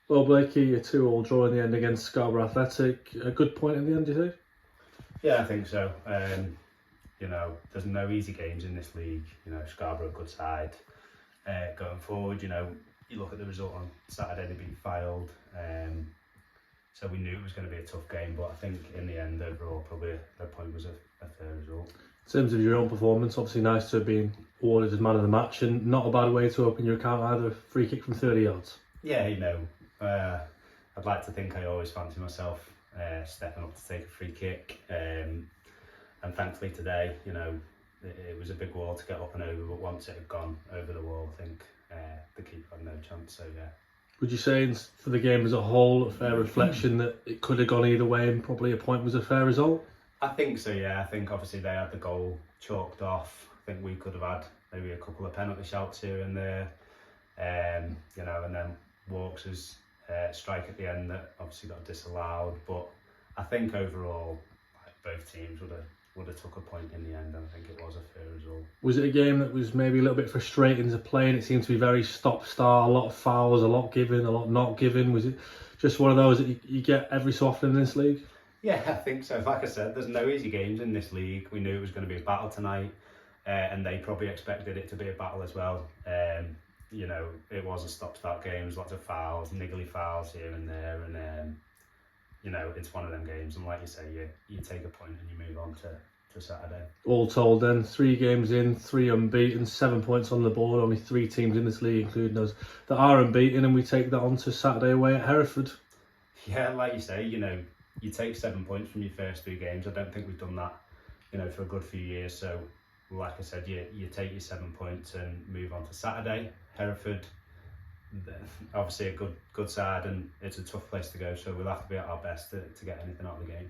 Well, Blakey, a 2-2 draw in the end against Scarborough Athletic. A good point in the end, do you think? Yeah, I think so. You know, there's no easy games in this league. You know, Scarborough a good side. Going forward, you know, you look at the result on Saturday, they've been filed. So we knew it was going to be a tough game, but I think in the end, overall, probably the point was a fair result. In terms of your own performance, obviously nice to have been awarded as man of the match, and not a bad way to open your account either. A free kick from 30 yards. Yeah, you know, I'd like to think I always fancy myself stepping up to take a free kick. And thankfully today, you know, it was a big wall to get up and over, but once it had gone over the wall, I think the keeper had no chance. So yeah. Would you say for the game as a whole, a fair reflection that it could have gone either way and probably a point was a fair result? I think so, yeah. I think obviously they had the goal chalked off. I think we could have had maybe a couple of penalty shouts here and there. You know, and then Walks' strike at the end that obviously got disallowed. But I think overall, both teams would have took a point in the end, and I think it was a fair result. Was it a game that was maybe a little bit frustrating to play, and it seemed to be very stop-start, a lot of fouls, a lot given, a lot not given? Was it just one of those that you get every so often in this league? Yeah, I think so. Like I said, there's no easy games in this league. We knew it was going to be a battle tonight, and they probably expected it to be a battle as well. You know, it was a stop-start game. There's lots of fouls, niggly fouls here and there, and you know, it's one of them games. And like you say, you take a point and you move on to Saturday. All told then, 3 games in, 3 unbeaten, 7 points on the board, only 3 teams in this league, including us, that are unbeaten, and we take that on to Saturday away at Hereford. Yeah, like you say, you know, you take 7 points from your first 3 games. I don't think we've done that, you know, for a good few years. So, like I said, you take your 7 points and move on to Saturday. Hereford, obviously a good side, and it's a tough place to go. So we'll have to be at our best to get anything out of the game.